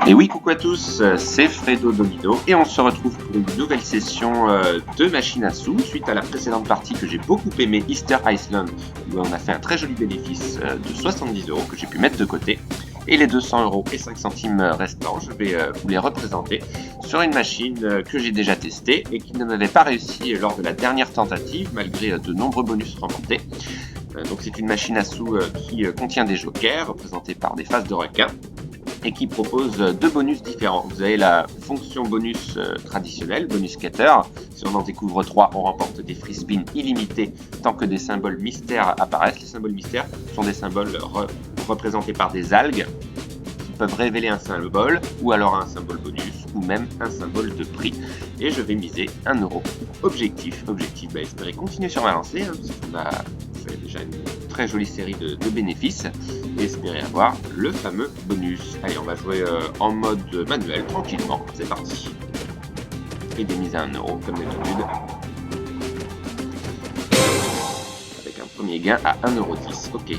Et oui, coucou à tous, c'est Fredo Domino et on se retrouve pour une nouvelle session de machine à sous suite à la précédente partie que j'ai beaucoup aimé, Easter Island, où on a fait un très joli bénéfice de 70 € que j'ai pu mettre de côté. Et les 200 € et 5 centimes restants, je vais vous les représenter sur une machine que j'ai déjà testée et qui ne m'avait pas réussi lors de la dernière tentative, malgré de nombreux bonus remontés. Donc c'est une machine à sous qui contient des jokers représentés par des faces de requins et qui propose deux bonus différents. Vous avez la fonction bonus traditionnelle, bonus scatter. Si on en découvre 3, on remporte des free spins illimités tant que des symboles mystères apparaissent. Les symboles mystères sont des symboles représentés par des algues qui peuvent révéler un symbole ou alors un symbole bonus ou même un symbole de prix. Et je vais miser 1 €. Objectif, espérer continuer sur ma lancée, parce qu'on a fait déjà une très jolie série de bénéfices et espérer avoir le fameux bonus. Allez, on va jouer en mode manuel, tranquillement, c'est parti. Et des mises à 1 € comme d'habitude. Avec un premier gain à 1,10 €, ok.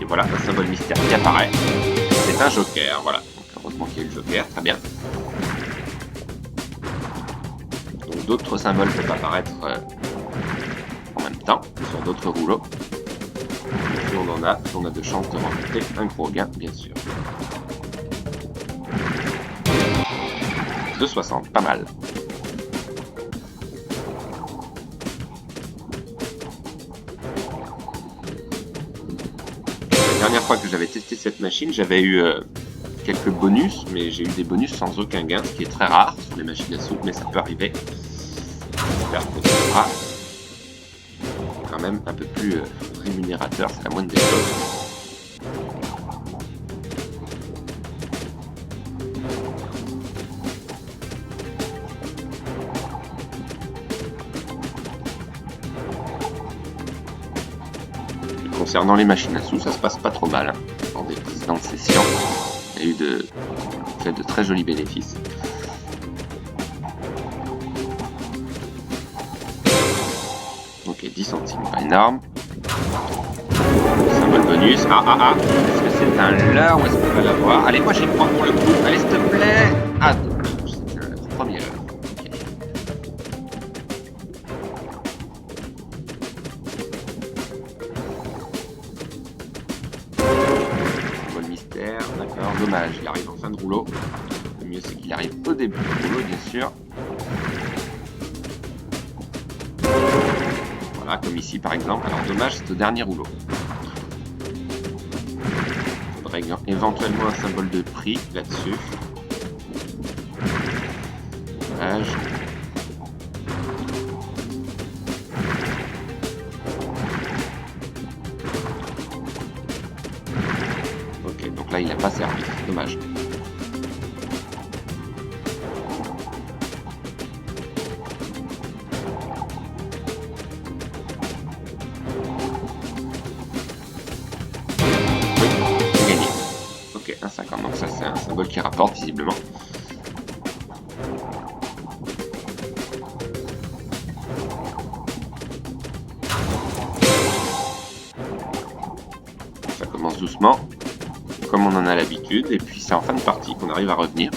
Et voilà, un symbole mystère qui apparaît. C'est un joker, voilà. Donc, heureusement qu'il y a eu le joker, très bien. Donc d'autres symboles peuvent apparaître en même temps, sur d'autres rouleaux. Plus on en a, plus on a de chances de remporter un gros gain, bien sûr. 2,60, pas mal. La dernière fois que j'avais testé cette machine, j'avais eu quelques bonus, mais j'ai eu des bonus sans aucun gain, ce qui est très rare sur les machines à sous, mais ça peut arriver. J'espère que ce sera quand même un peu plus rémunérateur, c'est la moindre des choses. Et concernant les machines à sous, ça se passe pas trop mal. Dans des précédentes sessions, il y a eu de très jolis bénéfices. Ok, 10 centimes, pas énorme. Symbole bonus. Est-ce que c'est un leurre ou est-ce qu'on va l'avoir? Allez, moi j'y crois pour le coup. Allez, s'il te plaît. Ah, c'est un premier leurre. Ok. Symbole mystère, d'accord. Dommage, il arrive en fin de rouleau. Le mieux c'est qu'il arrive au début du rouleau, bien sûr. Voilà, comme ici par exemple. Alors dommage, c'est au dernier rouleau. Il faudrait éventuellement un symbole de prix là-dessus. Dommage. Ok, donc là il n'a pas servi. Dommage. Ok, 1,50, donc ça c'est un symbole qui rapporte visiblement. Ça commence doucement, comme on en a l'habitude, et puis c'est en fin de partie qu'on arrive à revenir.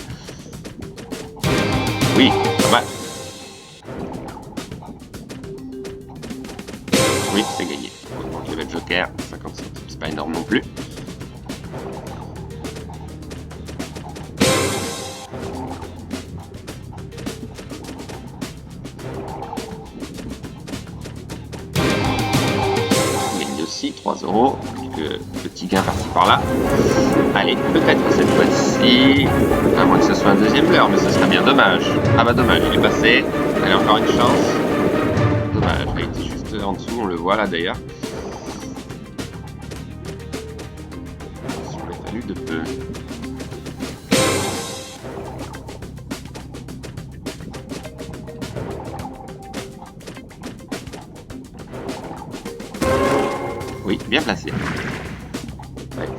Oui, pas mal. Oui, c'est gagné. Heureusement qu'il y avait le joker, 50 centimes, c'est pas énorme non plus. Aussi 3 €, quelques petits gains par-ci par-là. Allez, peut-être cette fois-ci, à moins que ce soit un deuxième leurre, mais ce serait bien dommage. Ah bah dommage, il est passé. Allez, encore une chance. Dommage, il était juste en dessous, on le voit là d'ailleurs. Il aurait fallu de peu. Oui, bien placé. Ouais,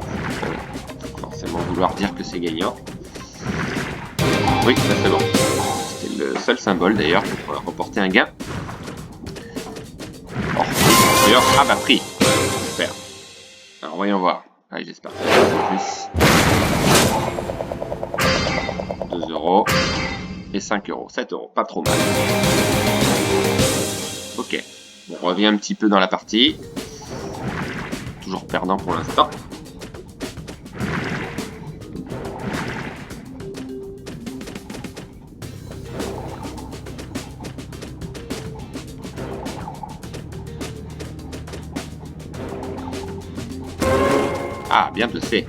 forcément vouloir dire que c'est gagnant. Oui, ça c'est bon. C'était le seul symbole d'ailleurs pour remporter un gain. Oh, d'ailleurs, ah bah prix. Super. Alors voyons voir. Allez, j'espère que ça va en plus. Et 5 euros, 7 euros, pas trop mal. Ok, on revient un petit peu dans la partie. Toujours perdant pour l'instant. Ah, bien placé.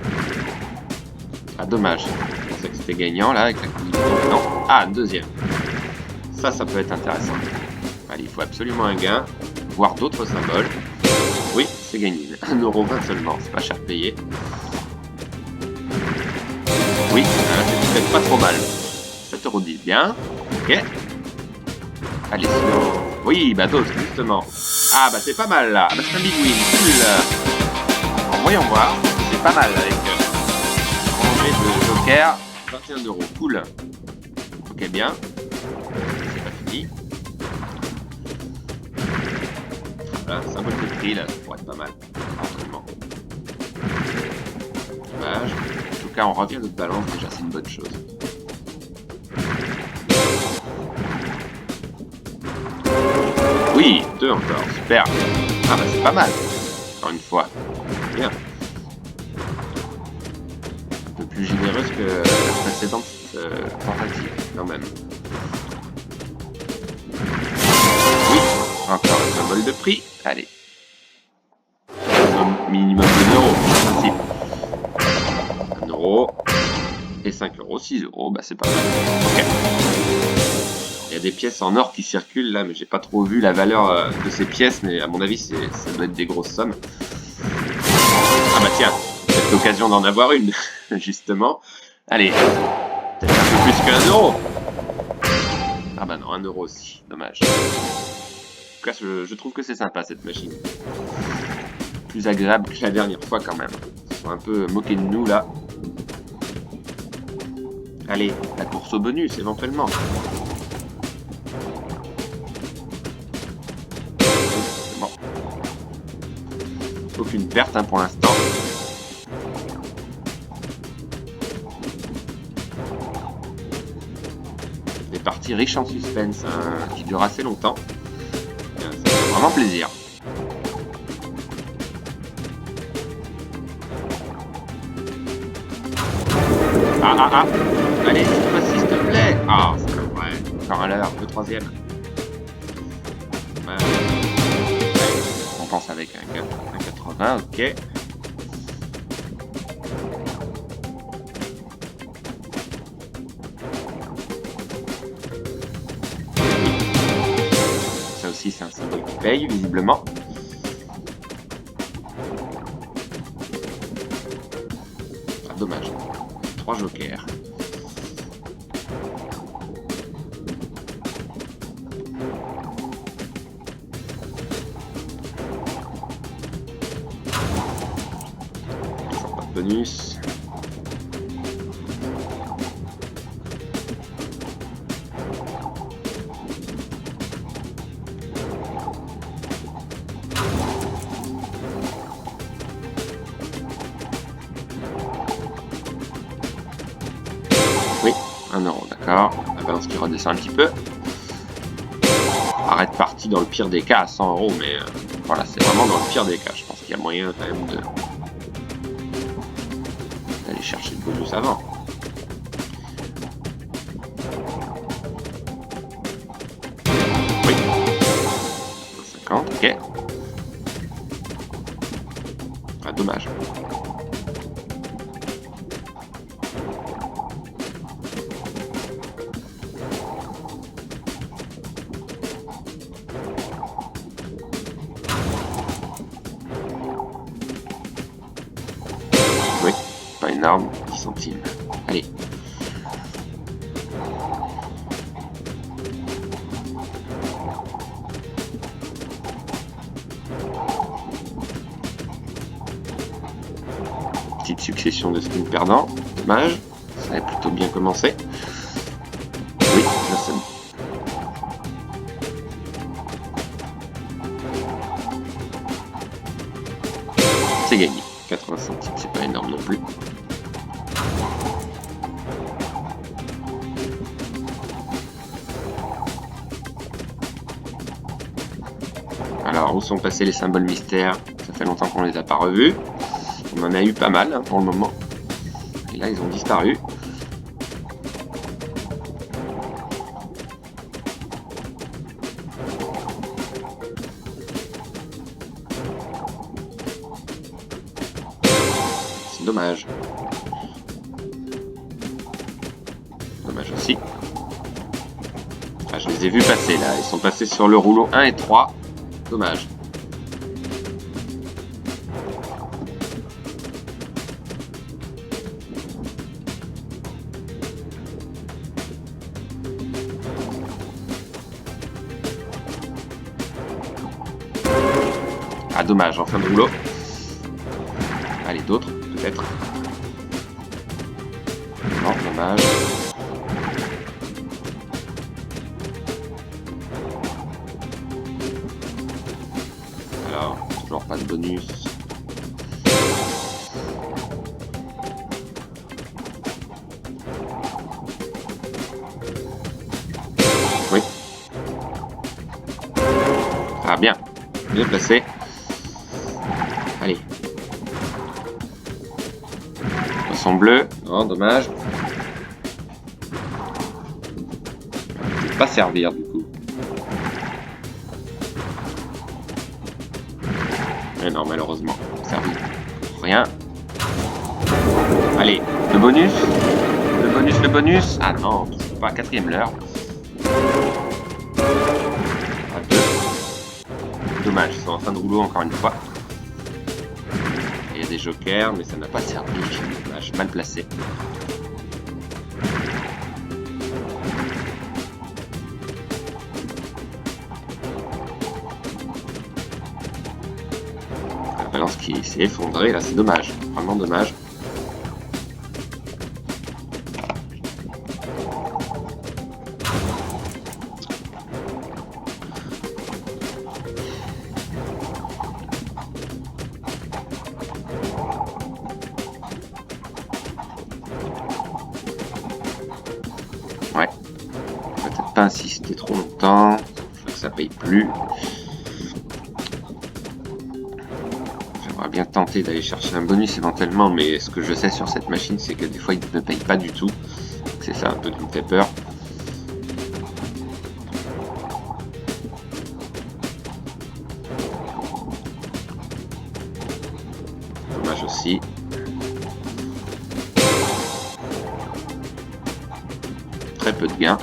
Ah, dommage. Je pensais que c'était gagnant, là, avec la combinaison. Non. Ah, deuxième. Ça peut être intéressant. Allez, il faut absolument un gain, voire d'autres symboles. Oui, c'est gagné. 1,20 € seulement, c'est pas cher payé. Oui, c'est peut-être pas trop mal. 7,10 €, bien. Ok. Allez, sinon... Oui, bah d'autres, justement. Ah, bah c'est pas mal, là. Ah, bah c'est un big win. Cool. Alors, voyons voir. C'est pas mal, avec rangée de joker. 21 €. Cool. Ok, bien. C'est pas fini. Voilà, symbole de prix, là, ça pourrait être pas mal. Éventuellement. Dommage. En tout cas, on revient à notre balance, déjà, c'est une bonne chose. Oui, 2 encore, super. Ah bah c'est pas mal, encore une fois. Bien. Un peu plus généreuse que la précédente tentative, quand même. Oui, encore un symbole de prix. Allez. Minimum de 1 €, en principe. 1 € et 5 €, 6 €, bah c'est pas mal. Ok. Il y a des pièces en or qui circulent là, mais j'ai pas trop vu la valeur de ces pièces, mais à mon avis, ça doit être des grosses sommes. Ah bah tiens, c'est l'occasion d'en avoir une, justement. Allez, peut-être un peu plus que 1 €. Ah bah non, 1 € aussi, dommage. En tout cas, je trouve que c'est sympa cette machine. Plus agréable que la dernière fois quand même. Ils sont un peu moqués de nous là. Allez, la course au bonus éventuellement. Bon. Aucune perte hein, pour l'instant. Des parties riches en suspense hein, qui durent assez longtemps. Ça fait vraiment plaisir. Ah. Allez, cette fois-ci, s'il te plaît. Ah, c'est pas vrai. Encore à l'heure, le troisième. Ouais. On pense avec un 80, ok. Ça aussi, c'est un symbole qui paye, visiblement. Ah, dommage. 3 jokers. Pas de bonus. Oui, 1 €, d'accord. La balance qui redescend un petit peu. Arrête partie dans le pire des cas à 100 €, mais voilà, c'est vraiment dans le pire des cas. Je pense qu'il y a moyen quand même d'aller chercher le bonus avant. Oui. 50, ok. Ah, dommage. Oui, pas énorme, 10 centimes. Allez. Petite succession de spins perdants. Dommage. Ça avait plutôt bien commencé. Oui, là c'est bon. C'est gagné. 80 centimes, c'est pas énorme non plus. Alors, où sont passés les symboles mystères? Ça fait longtemps qu'on les a pas revus. On en a eu pas mal, hein, pour le moment. Et là, ils ont disparu. C'est dommage. Dommage aussi. Ah, je les ai vus passer là. Ils sont passés sur le rouleau 1 et 3. Dommage. Ah, dommage, en fin de rouleau. Allez, d'autres, peut-être. Non, dommage. Alors, toujours pas de bonus. Oui. Ah, bien. Bien placé. Allez. Poisson bleu. Non, dommage. Je vais pas servir du coup. Mais non, malheureusement. Servi. Rien. Allez, le bonus. Le bonus, le bonus. Ah non, pas quatrième l'heure. Ah, deux. Dommage, ils sont en fin de rouleau encore une fois. Il y a des jokers, mais ça n'a pas servi. Dommage, mal placé. La balance qui s'est effondrée, là, c'est dommage. Vraiment dommage. Ouais. Peut-être pas insister trop longtemps. Faut que ça paye plus. J'aimerais bien tenter d'aller chercher un bonus éventuellement, mais ce que je sais sur cette machine, c'est que des fois, il ne paye pas du tout. C'est ça un peu qui me fait peur. Dommage aussi. Très peu de gains.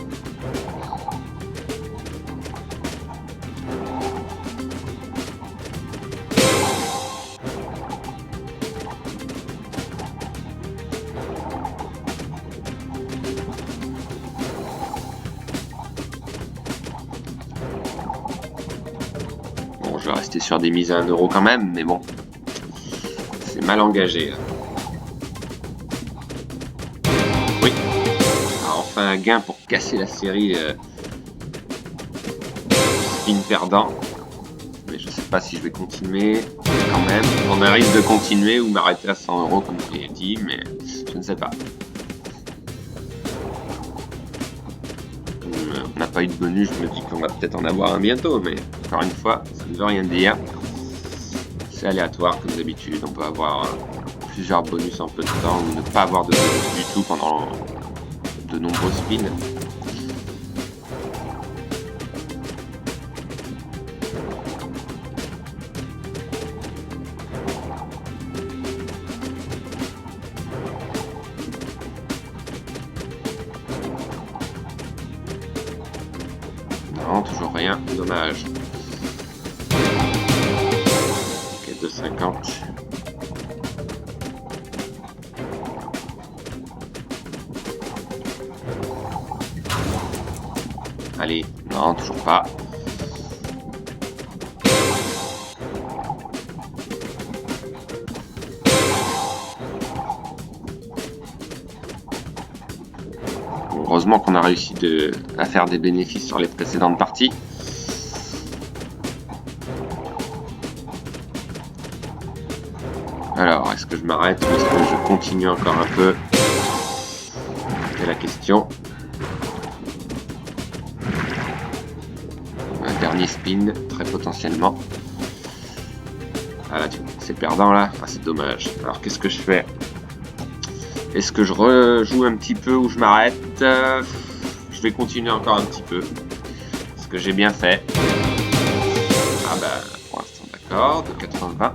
Bon, je vais rester sur des mises à 1 € quand même, mais bon, c'est mal engagé. Là. Oui. Alors, enfin un gain pour casser la série spin perdant. Mais je sais pas si je vais continuer quand même. On arrive de continuer ou m'arrêter à 100 € comme je l'ai dit, mais je ne sais pas. On n'a pas eu de bonus, je me dis qu'on va peut-être en avoir un bientôt, mais encore une fois, ça ne veut rien dire. C'est aléatoire comme d'habitude, on peut avoir plusieurs bonus en peu de temps ou ne pas avoir de bonus du tout pendant de nombreux spins. Non, toujours rien, dommage. Ok, 2,50. Allez, non, toujours pas. Heureusement qu'on a réussi à faire des bénéfices sur les précédentes parties. Alors, est-ce que je m'arrête ou est-ce que je continue encore un peu? C'est la question. Un dernier spin, très potentiellement. Ah là, c'est perdant là. Ah, c'est dommage. Alors, qu'est-ce que je fais? Est-ce que je rejoue un petit peu ou je m'arrête? Je vais continuer encore un petit peu. Ce que j'ai bien fait. Ah bah, pour l'instant, d'accord. De 80.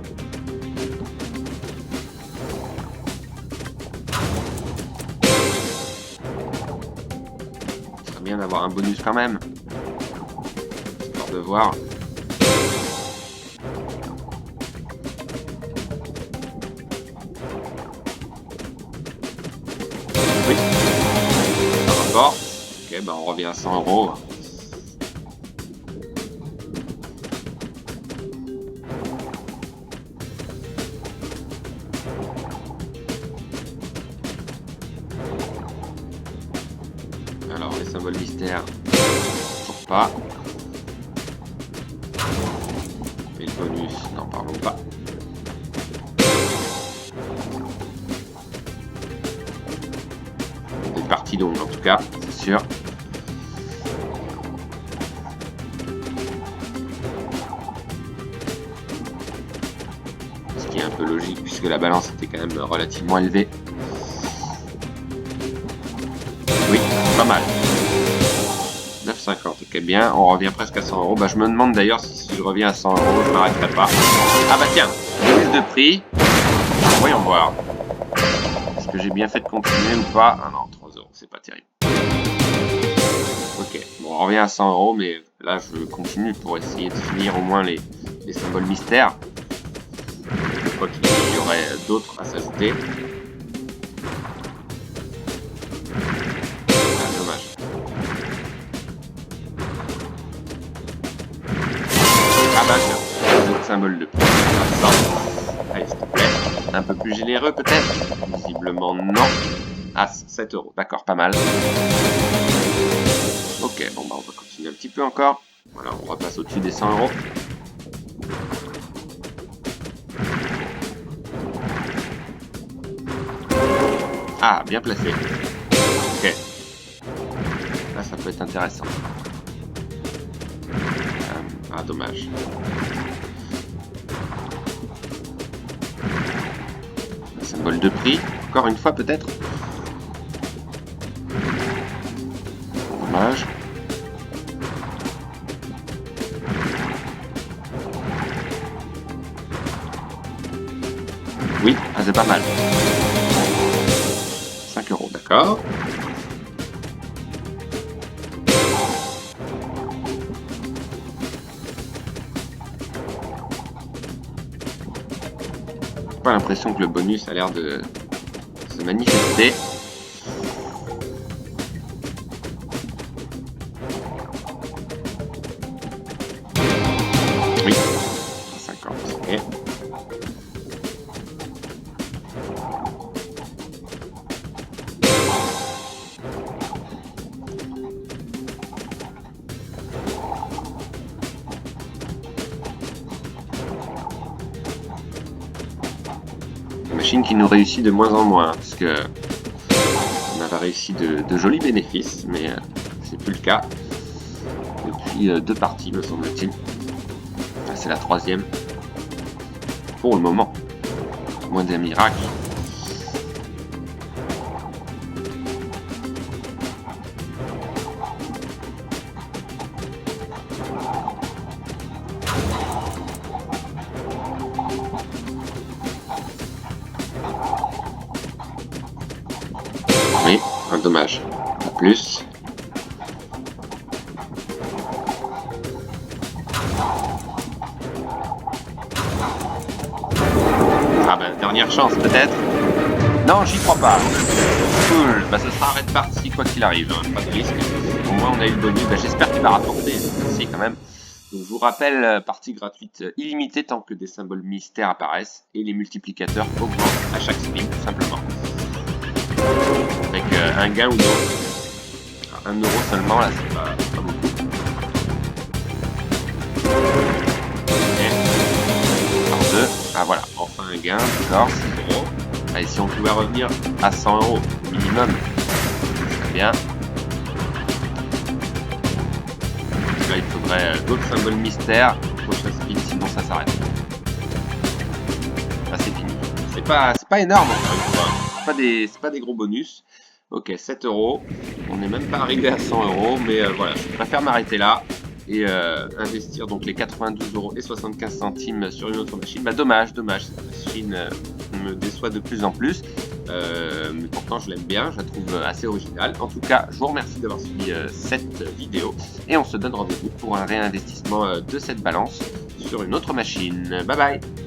Ce serait bien d'avoir un bonus quand même. Histoire de voir. Oui. Par rapport. Ok, bah on revient à 100 euros. Alors, les symboles mystères, toujours pas. Et le bonus, n'en parlons pas. Des parties longues en tout cas, c'est sûr. Ce qui est un peu logique puisque la balance était quand même relativement élevée. Oui, pas mal. 9,50, ok, bien, on revient presque à 100 euros. Bah, je me demande d'ailleurs si je reviens à 100 euros, je m'arrêterai pas. Ah bah tiens, mise de prix. Voyons voir. Est-ce que j'ai bien fait de continuer ou pas? Ah non, 3 euros, c'est pas terrible. Ok, bon, on revient à 100 euros, mais là je continue pour essayer de finir au moins les symboles mystères. Je crois qu'il y aurait d'autres à s'ajouter. Ah bah tiens, d'autres symboles de plus. Allez, s'il te plaît. Un peu plus généreux peut-être? Visiblement non. Ah, 7 euros. D'accord, pas mal. Ok, bon bah on va continuer un petit peu encore. Voilà, on repasse au-dessus des 100 euros. Ah, bien placé. Ok. Là, ça peut être intéressant. Ah, dommage. Un symbole de prix. Encore une fois, peut-être. Dommage. Oui, ah, c'est pas mal. 5 euros, d'accord. Pas l'impression que le bonus a l'air de se manifester. Oui, 50, ok. Machine qui nous réussit de moins en moins, parce que on avait réussi de jolis bénéfices, mais c'est plus le cas depuis 2 parties, me semble-t-il. Ah, c'est la 3e pour le moment, à moins d'un miracle. Oui, un dommage. Pas plus. Ah ben, dernière chance peut-être. Non, j'y crois pas. Cool, bah ce sera arrêt de partie quoi qu'il arrive, hein. Pas de risque. Au moins on a eu le bonus, bah, j'espère qu'il va rapporter, merci quand même. Donc, je vous rappelle, partie gratuite illimitée tant que des symboles mystères apparaissent et les multiplicateurs augmentent à chaque spin, tout simplement. Avec un gain ou non. 1 euro seulement, là, c'est pas beaucoup. Et par 2, ah voilà, enfin un gain, d'accord, 6 euros. Allez, si on pouvait revenir à 100 euros minimum, très bien. Là, il faudrait d'autres symboles mystères, prochain spin, sinon ça s'arrête. c'est pas énorme encore une fois. C'est pas des gros bonus. Ok, 7 euros. On n'est même pas arrivé à 100 euros, mais voilà, je préfère m'arrêter là et investir donc les 92 euros et 75 centimes sur une autre machine. Bah dommage, cette machine me déçoit de plus en plus. Mais pourtant je l'aime bien, je la trouve assez originale. En tout cas, je vous remercie d'avoir suivi cette vidéo et on se donne rendez-vous pour un réinvestissement de cette balance sur une autre machine. Bye bye!